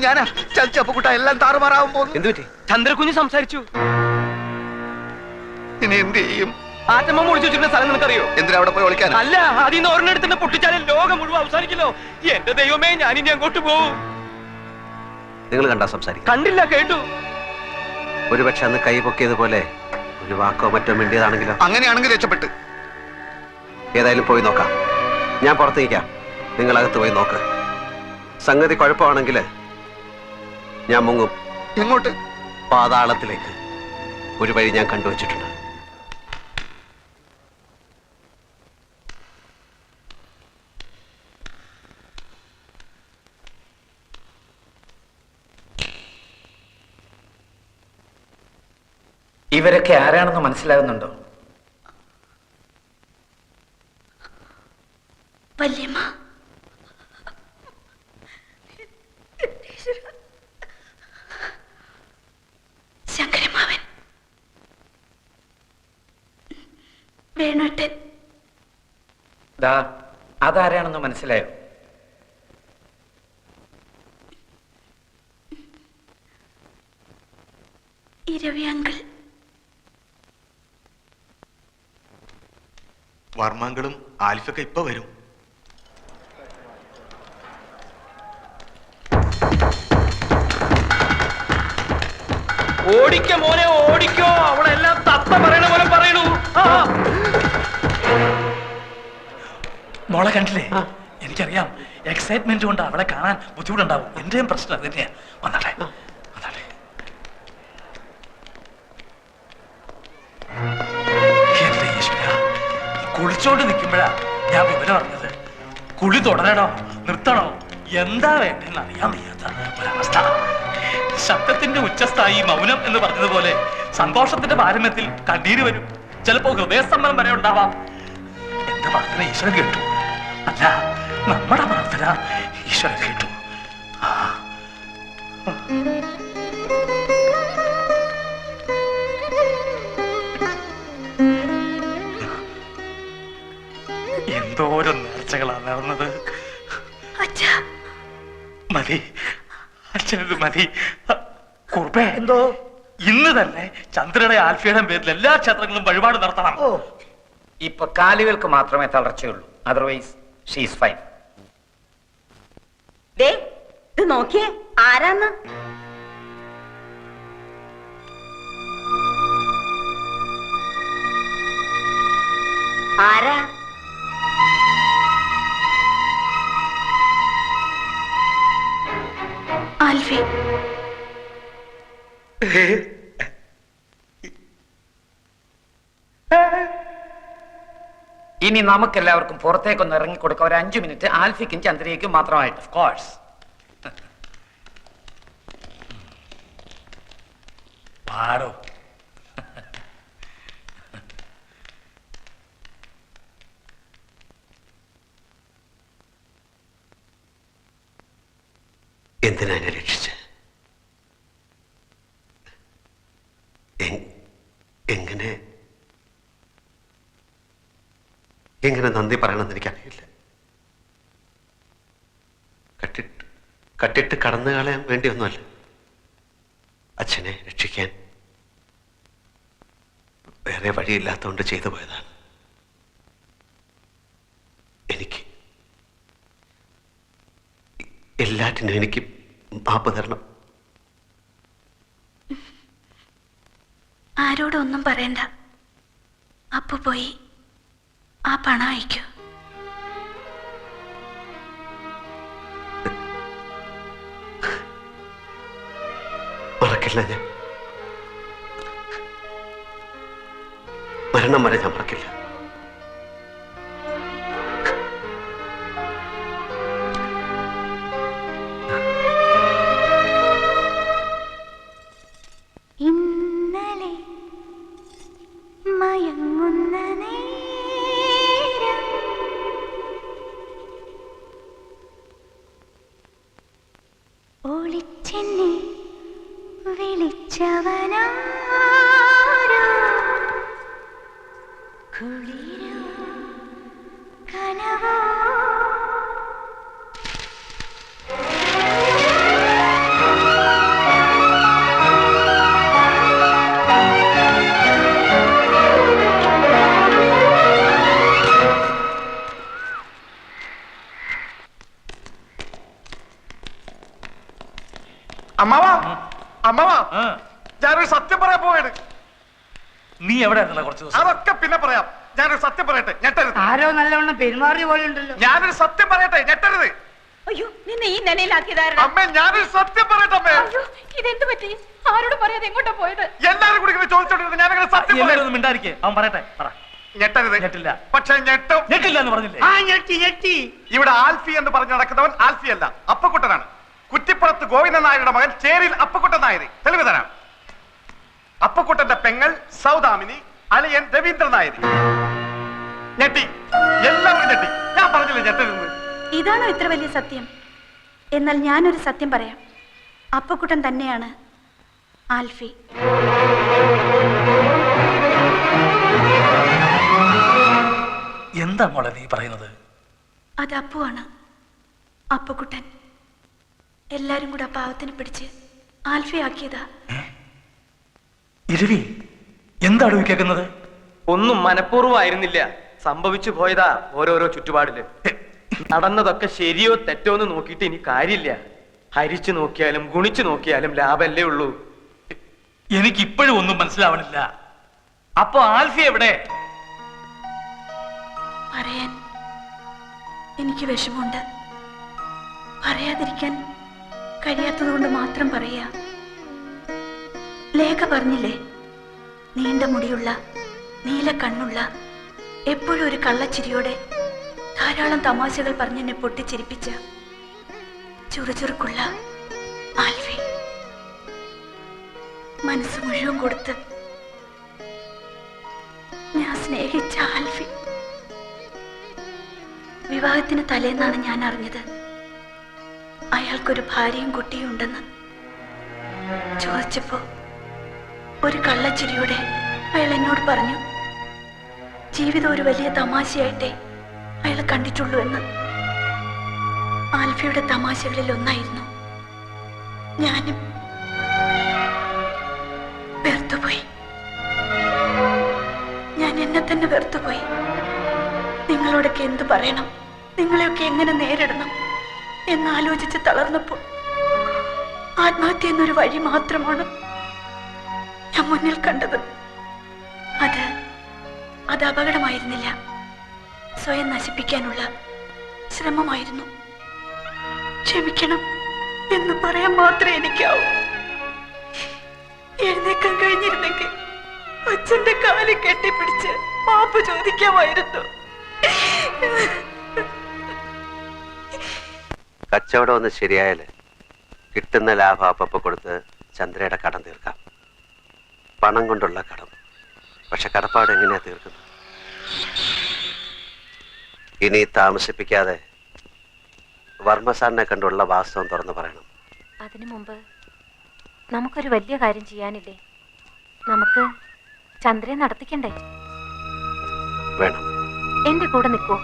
ഞാനാ ചപ്പുകുട്ട എല്ലാം താറുമാറാവും പോകുന്നു. എന്ത് പറ്റി? ചന്ദ്രകുഞ്ഞ് സംസാരിച്ചു. ഇനി എന്ത് ചെയ്യും? ആറ്റമ്മ മുടിച്ചു വെച്ചിരുന്ന സ്ഥലം നിനക്കറിയോ? എന്തിനാ അവിടെ പോയി ഒളിക്കാൻ? അല്ല, അതിന്ന് ഒരെണ്ണെടുത്ത് പൊട്ടിച്ചാലും ലോകം മുഴുവൻ അവസാനിക്കല്ലോ. എന്റെ ദൈവമേ, ഞാനിനി അങ്ങോട്ട് പോവും. നിങ്ങൾ കണ്ടാ സംസാരിക്കും? കണ്ടില്ല, കേട്ടു. ഒരുപക്ഷെ അന്ന് കൈ പൊക്കിയതുപോലെ ഒരു വാക്കോ മറ്റോ മിണ്ടിയതാണെങ്കിലോ? അങ്ങനെയാണെങ്കിൽ രക്ഷപ്പെട്ട്. ഏതായാലും പോയി നോക്കാം. ഞാൻ പുറത്ത് നിൽക്കാം, നിങ്ങളകത്ത് പോയി നോക്ക്. സംഗതി കുഴപ്പമാണെങ്കിൽ ഞാൻ മുങ്ങും. എങ്ങോട്ട്? പാതാളത്തിലേക്ക്. ഒരു വഴി ഞാൻ കണ്ടുവച്ചിട്ടുണ്ട്. ഇവരൊക്കെ ആരാണെന്ന് മനസ്സിലാകുന്നുണ്ടോ? വല്യമ്മ, ശങ്കരമാവൻ, വേണുട്ടൻ. അതാരാണെന്ന് മനസ്സിലായോ? ഇരവി അങ്കിൾ. വർമാങ്കളും ആൽഫൊക്കെ ഇപ്പൊ വരും. ഓടിക്കോ മോനെ, ഓടിക്കോ. അവിടെ എല്ലാം തത്ത പറയണ പോലെ പറയണു. മോളെ കണ്ടില്ലേ? എനിക്കറിയാം, എക്സൈറ്റ്മെന്റ് കൊണ്ട് അവളെ കാണാൻ ബുദ്ധിമുട്ടുണ്ടാവും. എന്റെയും പ്രശ്നം അത് തന്നെയാ. വന്നാട്ടെ വന്നാട്ടെ. എന്റെ ഈശ്വര, കുളിച്ചോണ്ട് നിൽക്കുമ്പോഴാ ഞാൻ വിവരം അറിഞ്ഞത്. കുളി തുടരണോ നിർത്തണോ എന്താ വേണ്ടെന്ന് അറിയാൻ വയ്യാത്ത ഒരവസ്ഥ. ശബ്ദത്തിന്റെ ഉച്ചസ്ഥായി മൗനം എന്ന് പറഞ്ഞതുപോലെ സന്തോഷത്തിന്റെ പാരമ്യത്തിൽ കണ്ണീര് വരും. ചിലപ്പോ ഹൃദയസ്തംഭനം വരെ ഉണ്ടാവാം. എന്റെ പ്രാർത്ഥന ഈശ്വരൻ കേട്ടു. അല്ല, നമ്മുടെ പ്രാർത്ഥന ഈശ്വരൻ കേട്ടു. എന്തോരം നേർച്ചകളാണ് നടന്നത്. മതി, അച്ഛനത് മതി. കുറുപ്പേ, എന്തോ ഇന്ന് തന്നെ ചന്ദ്രയുടെ ആൽഫയുടെ പേരിൽ എല്ലാ ക്ഷേത്രങ്ങളും വഴിപാട് നടത്തണം. ഇപ്പൊ കാലുകൾക്ക് മാത്രമേ തളർച്ചയുള്ളൂ. Otherwise she is fine. ഇത് നോക്കിയേ, ആരാന്ന്? ആരാ? ആൽഫി. ഇനി നമുക്കെല്ലാവർക്കും പുറത്തേക്കൊന്ന് ഇറങ്ങിക്കൊടുക്കാം. ഒരു 5 മിനിറ്റ് ആൽഫിക്കും ചന്ദ്രയ്ക്കും മാത്രമായിട്ട്. Of course. പാടോ. എന്തിനാ എന്നെ രക്ഷിച്ച്? എങ്ങനെ നന്ദി പറയണമെന്ന് എനിക്കറിയില്ല. കട്ടിട്ട് കടന്നു കളയാൻ വേണ്ടിയൊന്നുമല്ല, അച്ഛനെ രക്ഷിക്കാൻ വേറെ വഴിയില്ലാത്തതുകൊണ്ട് ചെയ്തു പോയതാണ്. എനിക്ക് എല്ലാറ്റിനും എനിക്ക് മാപ്പ് തരണം. ആരോടൊന്നും പറയണ്ട. അപ്പു പോയി ആ പണം അയക്കൂ. മറക്കില്ല ഞാൻ. മരണം വരെ ഞാൻ മറക്കില്ല. ഇന്നലെ മയങ്ങുന്ന നേരം ഒളിച്ചെന്നെ വിളിച്ചവനാരോ, കുളിരോ കനവോ. അമ്മാവാ അമ്മാവാ ആ, ഞാനൊരു സത്യം പറയാൻ പോവാണ്. നീ എവിടെ ആയിരുന്നല്ലോ കുറച്ച് ദിവസം? അതൊക്കെ പിന്നെ പറയാം. ഞാനൊരു സത്യം പറയട്ടെ, ഞെട്ടരുത്. ആരോ നല്ലവണ്ണം പെരുമാറിയ പോലെ ഉണ്ടല്ലോ. ഞാനൊരു സത്യം പറയട്ടെ, ഞെട്ടരുത്. അയ്യോ നിന്നെ ഈ നിലയിലാക്കിയതാരാ? അമ്മേ, ഞാനൊരു സത്യം പറയട്ടെ അമ്മേ. അയ്യോ ഇതെന്ത് പറ്റി? ആരോട് പറയാതെ എങ്ങോട്ടാ പോയത്? എല്ലാരും കൂടി ഇങ്ങനെ ചോദിച്ചോണ്ടിരുന്നു. ഞാനങ്ങനെ സത്യം എല്ലാവരും പറയും. ഒന്നും മിണ്ടായിരിക്കേ, അവൻ പറയട്ടെ, പറ. ഞെട്ടരുത്. ഞെട്ടില്ല. പക്ഷെ ഞെട്ടും. ഞെട്ടില്ല എന്ന് പറഞ്ഞില്ലേ? ആ ഞെട്ടി ഞെട്ടി. ഇവിടെ ആൽഫി എന്ന് പറഞ്ഞ് നടക്കുന്നവൻ ആൽഫി അല്ല, അപ്പക്കുട്ടനാണ്. കുറ്റിപ്പുറത്ത് ഗോവിന്ദൻ നായരുടെ മകൻ ചേരിൽ അപ്പക്കുട്ടൻ നായർ. തെളിവ് തരാം. അപ്പക്കുട്ടന്റെ പെങ്ങൾ സൗദാമിനി, അളിയൻ രവീന്ദ്രൻ നായർ. ഞെട്ടി, എല്ലാവരും ഞെട്ടി. ഞാൻ പറഞ്ഞില്ല ഞെട്ടരുത്. ഇതാണോ ഇത്ര വലിയ സത്യം? എന്നാൽ ഞാനൊരു സത്യം പറയാം. അപ്പക്കുട്ടൻ തന്നെയാണ് ആൽഫി. എന്താ മോളെ നീ പറയുന്നത്? അത് അപ്പുവാണ്. അപ്പക്കുട്ടൻ എല്ലാരും കൂടെ ആ പാവത്തിനെ പിടിച്ച് ആൽഫി ആക്കിയതാ. ഇരവി, എന്താണ് ഈ കേൾക്കുന്നത്? ഒന്നും മനഃപൂർവ്വമായിരുന്നില്ല, സംഭവിച്ചു പോയതാ ഓരോരോ ചുറ്റുപാടില്. നടന്നതൊക്കെ ശരിയോ തെറ്റോ എന്ന് നോക്കിയിട്ട് ഇനി കാര്യമില്ല. ഹരിച്ചു നോക്കിയാലും ഗുണിച്ചു നോക്കിയാലും ലാഭല്ലേ ഉള്ളൂ. എനിക്ക് ഇപ്പോഴും ഒന്നും മനസ്സിലാവണില്ല. അപ്പൊ ആൽഫി എവിടെ? പറയാൻ എനിക്ക് വിഷമമുണ്ട്. പറയാതിരിക്കാൻ കഴിയാത്തത് കൊണ്ട് മാത്രം പറയാ. ലേഖ പറഞ്ഞില്ലേ, നീണ്ട മുടിയുള്ള നീല കണ്ണുള്ള എപ്പോഴും ഒരു കള്ളച്ചിരിയോടെ ധാരാളം തമാശകൾ പറഞ്ഞെന്നെ പൊട്ടിച്ചിരിപ്പിച്ച ചുറുചുറുക്കുള്ള ആൽഫി. മനസ്സ് മുഴുവൻ കൊടുത്ത് ഞാൻ സ്നേഹിച്ച ആൽഫി. വിവാഹത്തിന് തലേന്നാണ് ഞാൻ അറിഞ്ഞത് അയാൾക്കൊരു ഭാര്യയും കുട്ടിയും ഉണ്ടെന്ന്. ചോദിച്ചപ്പോ ഒരു കള്ളച്ചിരിയോടെ അയാൾ എന്നോട് പറഞ്ഞു, ജീവിതം ഒരു വലിയ തമാശയായിട്ടേ അയാൾ കണ്ടിട്ടുള്ളൂ എന്ന്. ആൽഫിയുടെ തമാശകളിൽ ഒന്നായിരുന്നു. ഞാനും വെറുത്തുപോയി. ഞാൻ എന്നെ തന്നെ വെറുത്തുപോയി. നിങ്ങളോടൊക്കെ എന്തു പറയണം, നിങ്ങളെയൊക്കെ എങ്ങനെ നേരിടണം എന്നാലോചിച്ച് തളർന്നപ്പോൾ ആത്മഹത്യ എന്നൊരു വഴി മാത്രമാണ് ഞാൻ മുന്നിൽ കണ്ടത്. അത് അപകടമായിരുന്നില്ല, സ്വയം നശിപ്പിക്കാനുള്ള ശ്രമമായിരുന്നു. ക്ഷമിക്കണം എന്ന് പറയാൻ മാത്രമേ എനിക്കാവൂ. എഴുന്നേക്കാൻ കഴിഞ്ഞിരുന്നെങ്കിൽ അച്ഛന്റെ കാലിൽ കെട്ടിപ്പിടിച്ച് മാപ്പ് ചോദിക്കാമായിരുന്നു. കച്ചവടം ഒന്ന് ശരിയായാല് കിട്ടുന്ന ലാഭം അപ്പപ്പ കൊടുത്ത് ചന്ദ്രയുടെ കടം തീർക്കാം. പണം കൊണ്ടുള്ള കടം. പക്ഷെ കടപ്പാട് എങ്ങനെയാ തീർക്കുന്നത്? ഇനി താമസിപ്പിക്കാതെ വർമ്മ സാറിനെ കണ്ടുള്ള വാസ്തവം തുറന്നു പറയണം. അതിനു മുമ്പ് നമുക്കൊരു വലിയ കാര്യം ചെയ്യാനില്ലേ? നമുക്ക് ചന്ദ്രയെ നടത്തിക്കണ്ടേ? വേണം. എന്റെ കൂടെ നിൽക്കൂ.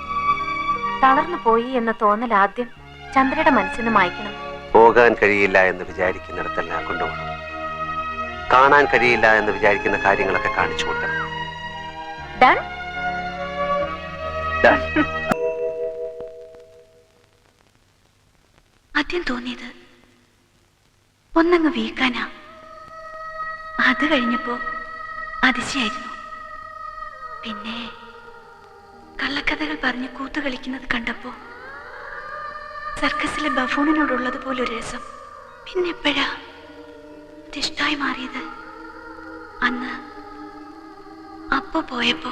തളർന്നു പോയി എന്ന തോന്നൽ ആദ്യം ചന്ദ്രയുടെ മനസ്സിൽ നിന്ന് മായ്ക്കണം. പോകാൻ കഴിയില്ല എന്ന് വിചാരിക്കുന്നിടത്തെല്ലാം കൊണ്ടുപോകണം. കാണാൻ കഴിയില്ല എന്ന് വിചാരിക്കുന്ന കാര്യങ്ങളൊക്കെ കാണിച്ചു കൊടുക്കണം. ഡൺ? Done. ആദ്യം തോന്നിയത് ഒന്നങ്ങ് വീക്കാനാ. അത് കഴിഞ്ഞപ്പോ അതിശയായിരുന്നു. പിന്നെ കള്ളക്കഥകൾ പറഞ്ഞ് കൂത്തുകളിക്കുന്നത് കണ്ടപ്പോ സർക്കസിലെ ബഫൂണിനോടുള്ളത് പോലൊരു രസം. പിന്നെ എപ്പോഴാ ഇഷ്ടായി മാറിയത്? അന്ന് അപ്പ പോയപ്പോ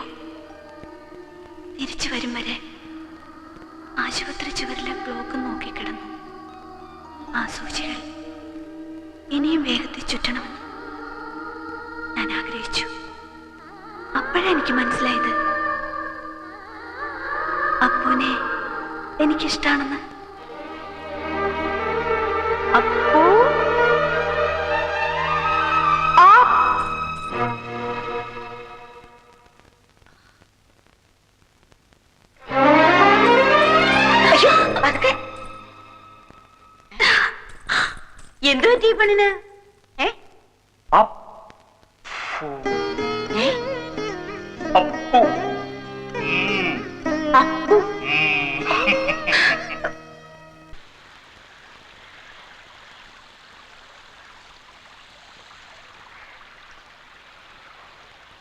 തിരിച്ചു വരും വരെ ആശുപത്രി ചുവരിലെ ബ്ലോക്ക് നോക്കിക്കിടന്നു. ആ സൂചികൾ ഇനിയും വേഗത്തിൽ ചുറ്റണമെന്ന് ഞാൻ ആഗ്രഹിച്ചു. അപ്പോഴാ എനിക്ക് മനസ്സിലായത് അപ്പൂനെ എനിക്കിഷ്ടാണെന്ന്. അപ്പൂ എന്ത് പറ്റി ഈ പെണ്ണിന്?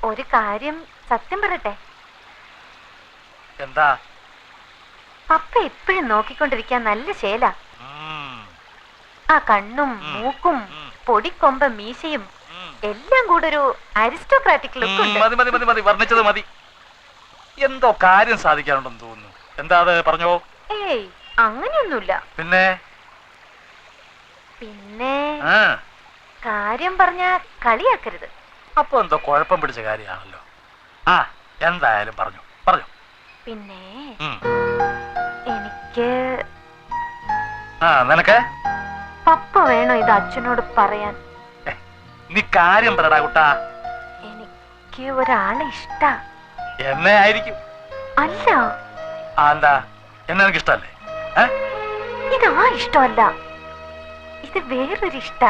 ഒരു കാര്യം സത്യം പറയട്ടെ, എന്താ? പപ്പ എപ്പോഴും നോക്കിക്കൊണ്ടിരിക്കാൻ നല്ല ശേല. ആ കണ്ണും മൂക്കും പൊടിക്കൊമ്പ മീശയും എല്ലാം കൂടെ ഒരു അരിസ്റ്റോക്രാറ്റിക് ലുക്ക് ഉണ്ട്. മതി മതി മതി മതി, വർണ്ണിച്ചത് മതി. എന്തോ കാര്യം സാധിക്കാനുണ്ടെന്ന് തോന്നുന്നു. എന്താ അത്, പറഞ്ഞോ. ഏയ് അങ്ങനെയൊന്നുമില്ല. പിന്നെ പിന്നെ കാര്യം പറഞ്ഞ കളിയാക്കരുത്. അപ്പൊ എന്തോ കുഴപ്പം പിടിച്ച കാര്യമാണല്ലോ. ആ എന്തായാലും പറഞ്ഞു പറഞ്ഞു. പിന്നെ എനിക്ക് നിനക്ക് പപ്പ വേണോ ഇത് അച്ഛനോട് പറയാൻ? നീ കാര്യം പറടാ കുട്ടാ. എനിക്ക് ഒരാളെ ഇഷ്ട. എന്നെ ആയിരിക്കും. അല്ല. എന്താ, എന്നെ എനിക്ക് ഇഷ്ടല്ലേ? ഇത് ആ ഇഷ്ടമല്ല, ഇത് വേറൊരു ഇഷ്ട.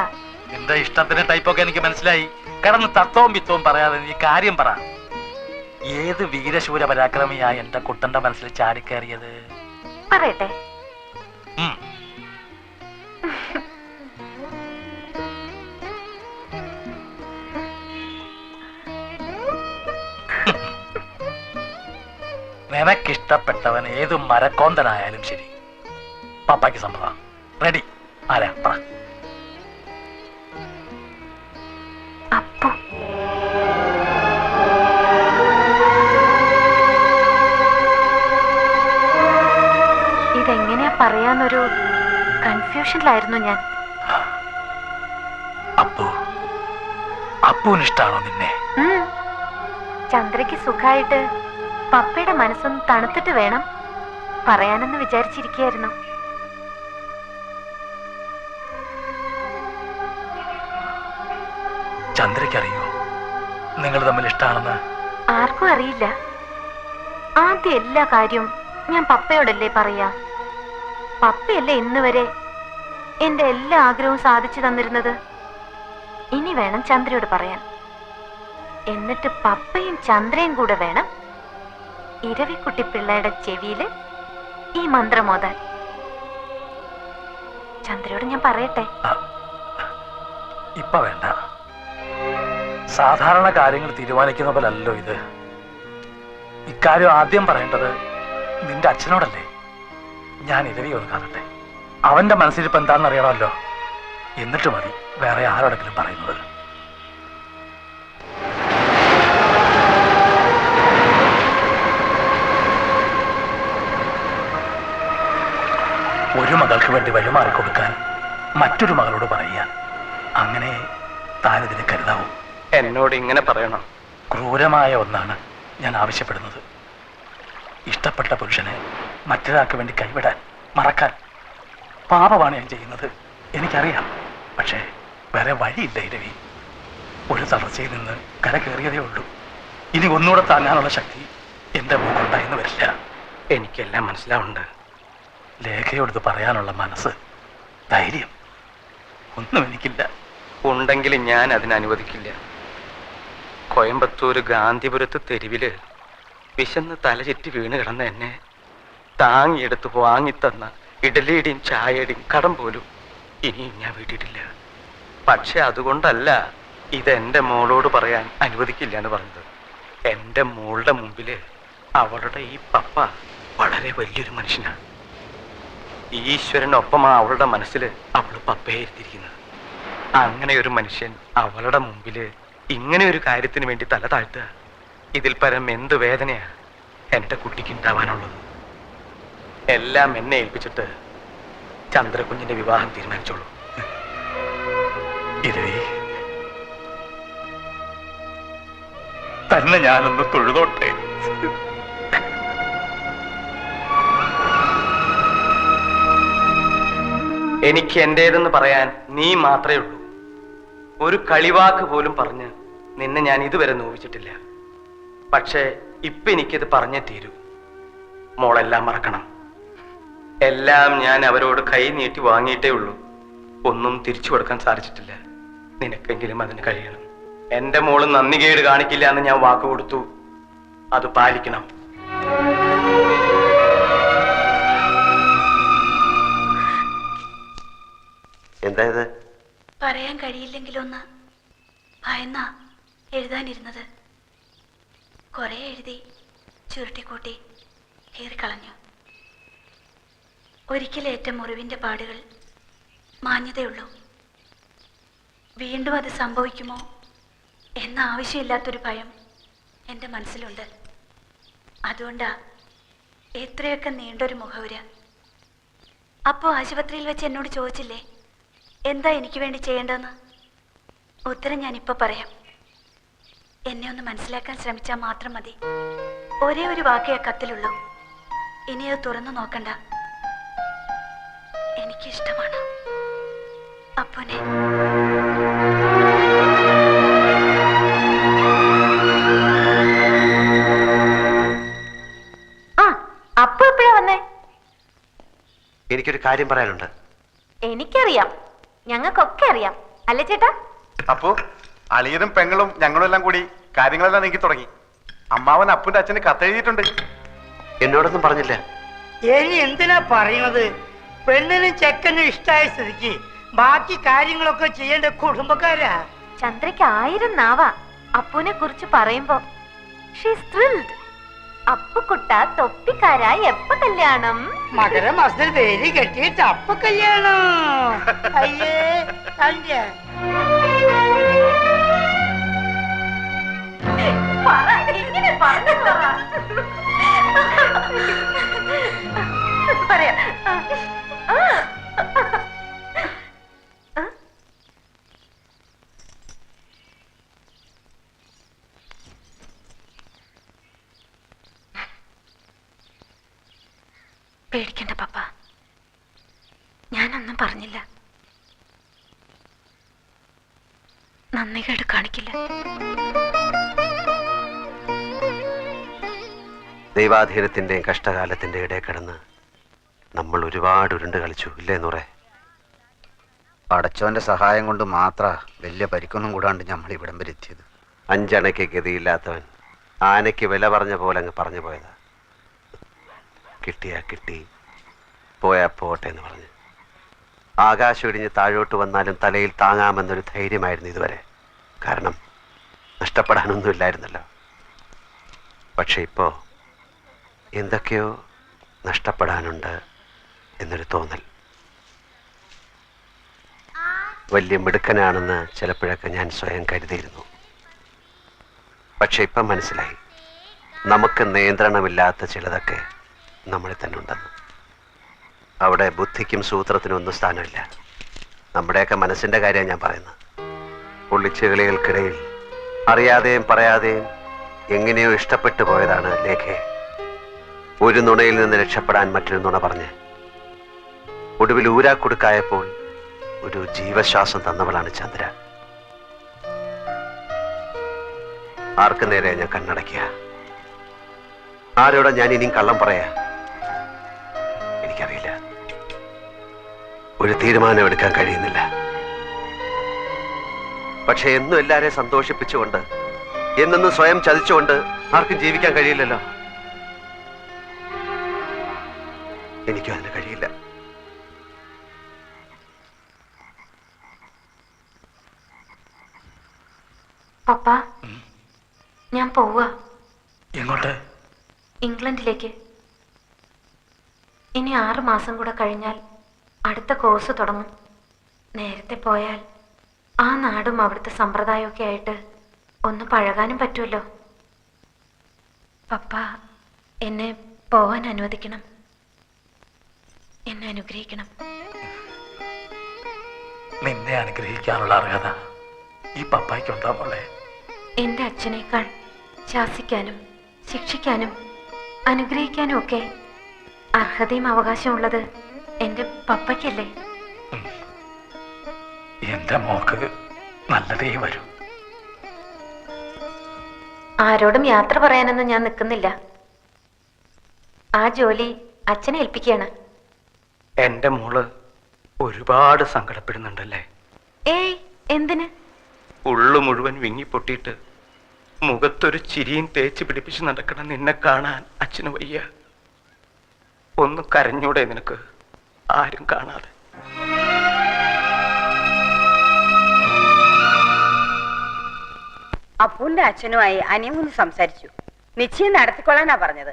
നിന്റെ ഇഷ്ടത്തിന്റെ ടൈപ്പൊക്കെ എനിക്ക് മനസ്സിലായി. കിടന്ന് തത്വവും പിത്തവും പറയാതെ നീ കാര്യം പറ. ഏത് വീരശൂര പരാക്രമിയാ എന്റെ കുട്ടന്റെ മനസ്സിൽ ചാടിക്കയറിയത്? പറയട്ടെ. നിനക്കിഷ്ടപ്പെട്ടവൻ ഏത് മരക്കോന്തനായാലും ശരി, പപ്പായ്ക്ക് സമ്മതം. റെഡി? ആരാ പറ. അപ്പു. ഇതെങ്ങനെയാ പറയാന്നൊരു കൺഫ്യൂഷനിലായിരുന്നു ഞാൻ. അപ്പുവിനിഷ്ടാണോ നിന്നെ? ചന്ദ്രയ്ക്ക് സുഖായിട്ട് പപ്പയുടെ മനസ്സൊന്ന് തണുത്തിട്ട് വേണം പറയാനെന്ന് വിചാരിച്ചിരിക്കുകയായിരുന്നു. ചന്ദ്രയ്ക്കറിയോ നിങ്ങൾ തമ്മിൽ ഇഷ്ടാണെന്ന്? ആർക്കും അറിയില്ല. ആദ്യം എല്ലാ കാര്യവും ഞാൻ പപ്പയോടല്ലേ പറയാ. പപ്പയല്ലേ ഇന്ന് വരെ എന്റെ എല്ലാ ആഗ്രഹവും സാധിച്ചു തന്നിരുന്നത്. ഇനി വേണം ചന്ദ്രയോട് പറയാൻ. എന്നിട്ട് പപ്പയും ചന്ദ്രയും കൂടെ വേണം ഇരവിക്കുട്ടി പിള്ളയുടെ ചെവിയില് ഈ മന്ത്രമോതാൻ. ചന്ദ്രയോട് ഞാൻ പറയട്ടെ? ഇപ്പൊ വേണ്ട. സാധാരണ കാര്യങ്ങൾ തീരുമാനിക്കുന്ന പോലല്ലോ ഇത്. ഇക്കാര്യം ആദ്യം പറയേണ്ടത് നിന്റെ അച്ഛനോടല്ലേ. ഞാൻ ഇരവി ഒന്ന് കാണട്ടെ. അവന്റെ മനസ്സിലിപ്പോ എന്താണെന്ന് അറിയണമല്ലോ. എന്നിട്ട് മതി വേറെ ആരോടെങ്കിലും പറയുന്നത്. ഒരു മകൾക്ക് വേണ്ടി വഴിമാറിക്കൊടുക്കാൻ മറ്റൊരു മകളോട് പറയുക, അങ്ങനെ താനിതിന് കരുതാവും. എന്നോട് ഇങ്ങനെ പറയണം? ക്രൂരമായ ഒന്നാണ് ഞാൻ ആവശ്യപ്പെടുന്നത്. ഇഷ്ടപ്പെട്ട പുരുഷനെ മറ്റൊരാൾക്ക് വേണ്ടി കൈവിടാൻ, മറക്കാൻ പാപമാണ് ഞാൻ ചെയ്യുന്നത്, എനിക്കറിയാം. പക്ഷേ വേറെ വഴിയില്ല ഇരവി. ഒരു തളർച്ചയിൽ നിന്ന് കര കയറിയതേ ഉള്ളൂ. ഇനി ഒന്നുകൂടെ താങ്ങാനുള്ള ശക്തി എൻ്റെ മൂക്കുണ്ടായെന്ന് വരില്ല. എനിക്കെല്ലാം മനസ്സിലാവുന്നുണ്ട്. ലേഖയോട് പറയാനുള്ള മനസ്സ്, ധൈര്യം ഒന്നും എനിക്കില്ല. ഉണ്ടെങ്കിലും ഞാൻ അതിനനുവദിക്കില്ല. കോയമ്പത്തൂർ ഗാന്ധിപുരത്ത് തെരുവില് വിശന്ന് തലചുറ്റി വീണ് കിടന്ന എന്നെ താങ്ങിയെടുത്ത് വാങ്ങിത്തന്ന ഇഡലിയുടെയും ചായയുടെയും കടം പോലും ഇനിയും ഞാൻ വീട്ടിട്ടില്ല. പക്ഷെ അതുകൊണ്ടല്ല ഇതെന്റെ മോളോട് പറയാൻ അനുവദിക്കില്ല എന്ന് പറഞ്ഞത്. എൻ്റെ മോളുടെ മുമ്പില് അവളുടെ ഈ പപ്പ വളരെ വലിയൊരു മനുഷ്യനാണ്. ഈശ്വരനൊപ്പമാ അവളുടെ മനസ്സിൽ അവൾ പപ്പയെ ഇരുത്തിയിരിക്കുന്നത്. അങ്ങനെ ഒരു മനുഷ്യൻ അവളുടെ മുമ്പില് ഇങ്ങനെ ഒരു കാര്യത്തിന് വേണ്ടി തല താഴ്ത്തുക, ഇതിൽ പരം എന്ത് വേദനയാ എൻ്റെ കുട്ടിക്ക് ഉണ്ടാവാനുള്ളത്? എല്ലാം എന്നെ ഏൽപ്പിച്ചിട്ട് ചന്ദ്രകുഞ്ഞിന്റെ വിവാഹം തീരുമാനിച്ചോളൂ. ഇരവി, തന്നെ ഞാനൊന്ന് തൊഴുതോട്ടെ. എനിക്ക് എന്റേതെന്ന് പറയാൻ നീ മാത്രമേ ഉള്ളൂ. ഒരു കളിവാക്ക് പോലും പറഞ്ഞ് നിന്നെ ഞാൻ ഇതുവരെ നോവിച്ചിട്ടില്ല. പക്ഷേ ഇപ്പൊ എനിക്കിത് പറഞ്ഞേ തീരൂ. മോളെല്ലാം മറക്കണം. എല്ലാം ഞാൻ അവരോട് കൈ നീട്ടി വാങ്ങിയിട്ടേ ഉള്ളൂ. ഒന്നും തിരിച്ചു കൊടുക്കാൻ സാധിച്ചിട്ടില്ല. നിനക്കെങ്കിലും അതിന് കഴിയണം. എന്റെ മോള് നന്ദികേട് കാണിക്കില്ല എന്ന് ഞാൻ വാക്ക് കൊടുത്തു. അത് പാലിക്കണം. എന്തായത്? പറയാൻ കഴിയില്ലെങ്കിലൊന്ന് ഭയന്നാ എഴുതാനിരുന്നത്. കുറെ എഴുതി ചുരുട്ടിക്കൂട്ടി കീറിക്കളഞ്ഞു. ഒരിക്കലേറ്റ മുറിവിന്റെ പാടുകൾ മാഞ്ഞതേയുള്ളൂ. വീണ്ടും അത് സംഭവിക്കുമോ എന്ന ആവശ്യമില്ലാത്തൊരു ഭയം എൻ്റെ മനസ്സിലുണ്ട്. അതുകൊണ്ടാ എത്രയൊക്കെ നീണ്ടൊരു മുഖവുര. അപ്പോൾ ആശുപത്രിയിൽ വെച്ച് എന്നോട് ചോദിച്ചില്ലേ എന്താ എനിക്ക് വേണ്ടി ചെയ്യേണ്ടതെന്ന്? ഉത്തരം ഞാനിപ്പോൾ പറയാം. എന്നെ ഒന്ന് മനസ്സിലാക്കാൻ ശ്രമിച്ചാൽ മാത്രം മതി. ഒരേ ഒരു വാക്കേ കത്തിലുള്ളൂ. ഇനി അത് തുറന്നു നോക്കണ്ട. എനിക്കിഷ്ടമാണ് അപ്പുനെ. അപ്പു എപ്പോഴാ വന്നേ? എനിക്കൊരു കാര്യം പറയാനുണ്ട്. എനിക്കറിയാം, ഞങ്ങൾക്കൊക്കെ അറിയാം, അല്ലേ ചേട്ടാ? അപ്പോ അളിയനും പെങ്ങളും ഞങ്ങളും എല്ലാം കൂടി കാര്യങ്ങളെല്ലാം നീക്കി തുടങ്ങി. അമ്മാവൻ അപ്പുന്റെ അച്ഛന് കത്തെഴുതിയിട്ടുണ്ട്. എന്നോടൊന്നും പറഞ്ഞില്ല. ഇനി എന്തിനാ പറയുന്നത്? പെണ്ണിനും ചെക്കനും ഇഷ്ടായ സ്ഥിതിക്ക് ബാക്കി കാര്യങ്ങളൊക്കെ ചെയ്യേണ്ട കുടുംബക്കാരാ. ചന്ദ്രയ്ക്ക് 1000 നാവാ അപ്പുനെ കുറിച്ച് പറയുമ്പോ. She's thrilled. അപ്പുക്കുട്ട തൊപ്പിക്കാരായി എപ്പ കല്യാണം? മകരമാസത്തിൽ വേലി കെട്ടിയിട്ട് അപ്പ കല്യാണം. അയ്യേ തന്റെ പറയാ. പേടിക്കണ്ട പപ്പ, ഞാനൊന്നും പറഞ്ഞില്ല. നന്ദികേട് കാണിക്കില്ല. ദൈവാധീനത്തിന്റെയും കഷ്ടകാലത്തിന്റെ ഇടയിൽ കിടന്ന് നമ്മൾ ഒരുപാട് ഉരുണ്ട് കളിച്ചു, ഇല്ലേ നൂറേ? പടച്ചോന്റെ സഹായം കൊണ്ട് മാത്ര വലിയ പരിക്കൊന്നും കൂടാണ്ട് നമ്മൾ ഇവിടം വരെ എത്തിയത്. 5 അണയ്ക്ക് ഗതിയില്ലാത്തവൻ ആനയ്ക്ക് വില പറഞ്ഞ പോലെ അങ്ങ് പറഞ്ഞു പോയതാ. കിട്ടിയാ കിട്ടി, പോയാ പോട്ടെ എന്ന് പറഞ്ഞ് ആകാശം ഇടിഞ്ഞ് താഴോട്ട് വന്നാലും തലയിൽ താങ്ങാമെന്നൊരു ധൈര്യമായിരുന്നു ഇതുവരെ. കാരണം നഷ്ടപ്പെടാനൊന്നുമില്ലായിരുന്നല്ലോ. പക്ഷെ ഇപ്പോ എന്തൊക്കെയോ നഷ്ടപ്പെടാനുണ്ട് എന്നൊരു തോന്നൽ. വലിയ മിടുക്കനാണെന്ന് ചിലപ്പോഴൊക്കെ ഞാൻ സ്വയം കരുതിയിരുന്നു. പക്ഷെ ഇപ്പം മനസ്സിലായി, നമുക്ക് നിയന്ത്രണമില്ലാത്ത ചിലതൊക്കെ നമ്മളിൽ തന്നെ ഉണ്ടെന്ന്. അവിടെ ബുദ്ധിക്കും സൂത്രത്തിനും ഒന്നും സ്ഥാനമില്ല. നമ്മുടെയൊക്കെ മനസ്സിന്റെ കാര്യമാണ് ഞാൻ പറയുന്നത്. പൊള്ളിച്ചുകളികൾക്കിടയിൽ അറിയാതെയും പറയാതെയും എങ്ങനെയോ ഇഷ്ടപ്പെട്ടു പോയതാണ് ലേഖയെ. ഒരു നുണയിൽ നിന്ന് രക്ഷപ്പെടാൻ മറ്റൊരു നുണ പറഞ്ഞ് ഒടുവിൽ ഊരാക്കുടുക്കായപ്പോൾ ഒരു ജീവശ്വാസം തന്നവളാണ് ചന്ദ്ര. ആർക്ക് നേരെ ഞാൻ കണ്ണടയ്ക്കുക? ആരോടാ ഞാൻ ഇനിയും കള്ളം പറയാ? എനിക്കറിയില്ല. ഒരു തീരുമാനം എടുക്കാൻ കഴിയുന്നില്ല. പക്ഷെ എന്നും എല്ലാരെയും സന്തോഷിപ്പിച്ചുകൊണ്ട്, എന്നൊന്നും സ്വയം ചതിച്ചുകൊണ്ട് ആർക്കും ജീവിക്കാൻ കഴിയില്ലല്ലോ. എനിക്കും അതിന് കഴിയില്ല. പപ്പ, ഞാൻ പോവാ. എങ്ങോട്ട്? ഇംഗ്ലണ്ടിലേക്ക്. ഇനി 6 മാസം കൂടെ കഴിഞ്ഞാൽ അടുത്ത കോഴ്സ് തുടങ്ങും. നേരത്തെ പോയാൽ ആ നാടും അവിടുത്തെ സമ്പ്രദായമൊക്കെ ആയിട്ട് ഒന്ന് പഴകാനും പറ്റുമല്ലോ. പപ്പ, എന്നെ പോവാൻ അനുവദിക്കണം. എന്നെ അനുഗ്രഹിക്കണം. നിന്നെ അനുഗ്രഹിക്കാനുള്ള അർഹത ഈ പപ്പായ്ക്കുണ്ടാ മോളെ? എൻ്റെ അച്ഛനേക്കാൾ ശാസിക്കാനും ശിക്ഷിക്കാനും അനുഗ്രഹിക്കാനും ഒക്കെ അർഹതയും അവകാശമുള്ളത് എൻ്റെ പപ്പയ്ക്കല്ലേ? എന്റെ മോക്ക് നല്ലതേ വരും. ആരോടും യാത്ര പറയാനൊന്നും ഞാൻ നിൽക്കുന്നില്ല. ആ ജോലി അച്ഛനെ ഏൽപ്പിക്കുകയാണ്. എന്റെ മോള് ഒരുപാട് സങ്കടപ്പെടുന്നുണ്ടല്ലേ? ഏയ്, എന്തിന്? ഉള്ളു മുഴുവൻ വിങ്ങിപ്പൊട്ടിയിട്ട് മുഖത്തൊരു ചിരിയും തേച്ച് പിടിപ്പിച്ച് നടക്കണം നിന്നെ കാണാൻ അച്ഛന് വയ്യ. ഒന്ന് കരഞ്ഞൂടെ നിനക്ക്, ആരും കാണാതെ? അപ്പുവിന്റെ അച്ഛനുമായി അനിയമൊന്ന് സംസാരിച്ചു. നിശ്ചയം നടത്തിക്കൊള്ളാനാ പറഞ്ഞത്.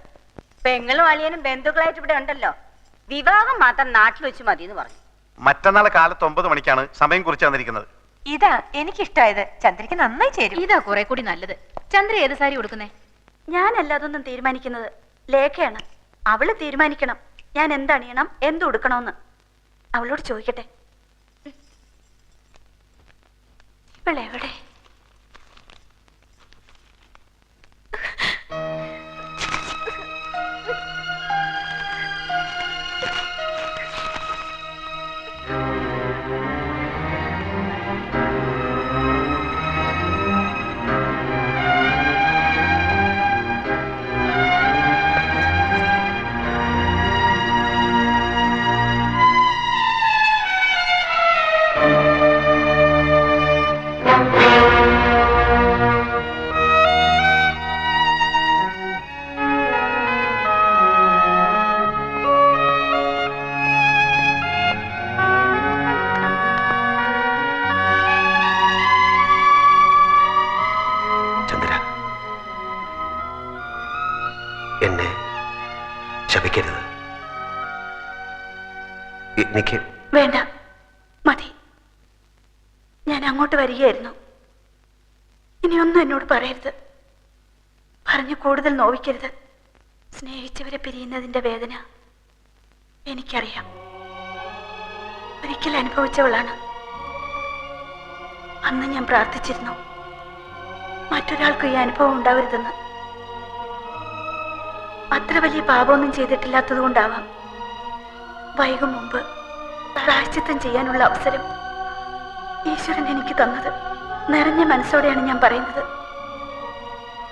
പെങ്ങളും അളിയനും ബന്ധുക്കളായിട്ട് ഇവിടെ ഉണ്ടല്ലോ. വിവാഹം മാത്രം നാട്ടിൽ വെച്ച് മതി എന്ന് പറഞ്ഞു. മറ്റന്നാൾ കാലത്ത് 9 മണിക്കാണ് സമയം കുറിച്ച് തന്നിരിക്കുന്നത്. ഇതാ എനിക്കിഷ്ടായത്. ചന്ദ്രയ്ക്ക് നന്നായി ചേരും. ഇതാ കുറെ കൂടി നല്ലത്. ചന്ദ്ര ഏത് സാരി കൊടുക്കുന്നേ? ഞാനല്ല അതൊന്നും തീരുമാനിക്കുന്നത്, ലേഖയാണ്. അവള് തീരുമാനിക്കണം ഞാൻ എന്തണിയണം, എന്ത് ഉടുക്കണമെന്ന്. അവളോട് ചോദിക്കട്ടെ. ഇവളെവിടെ? എന്നെ ശപിക്കരുത്. എനിക്ക് വേണ്ട, മതി. ഞാൻ അങ്ങോട്ട് വരികയായിരുന്നു. ഇനിയൊന്നും എന്നോട് പറയരുത്, പറഞ്ഞു കൂടുതൽ നോവിക്കരുത്. സ്നേഹിച്ചവരെ പിരിയുന്നതിന്റെ വേദന എനിക്കറിയാം. ഒരിക്കൽ അനുഭവിച്ചവളാണ്. അന്ന് ഞാൻ പ്രാർത്ഥിച്ചിരുന്നു മറ്റൊരാൾക്ക് ഈ അനുഭവം ഉണ്ടാവരുതെന്ന്. അത്ര വലിയ പാപമൊന്നും ചെയ്തിട്ടില്ലാത്തത് കൊണ്ടാവാം വൈകും മുമ്പ് പ്രായശ്ചിത്തം ചെയ്യാനുള്ള അവസരം ഈശ്വരൻ എനിക്ക് തന്നത്. നിറഞ്ഞ മനസ്സോടെയാണ് ഞാൻ പറയുന്നത്.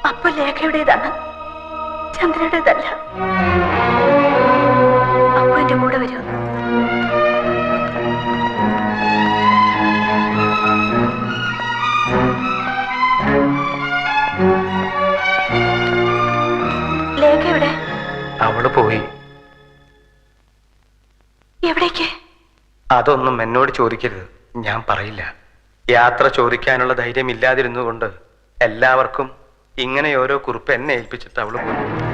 അപ്പൊ ലേഖയുടേതാണ്, ചന്ദ്രയുടേതല്ല. അപ്പൊ എന്റെ കൂടെ വരൂ. ലേഖ എവിടെ? അവള് പോയി. എവിടേക്ക്? അതൊന്നും എന്നോട് ചോദിക്കരുത്, ഞാൻ പറയില്ല. യാത്ര ചോദിക്കാനുള്ള ധൈര്യം ഇല്ലാതിരുന്നുകൊണ്ട് എല്ലാവർക്കും ഇങ്ങനെ ഓരോ കുറിപ്പ് എന്നെ ഏൽപ്പിച്ചിട്ട് അവള് പോയി.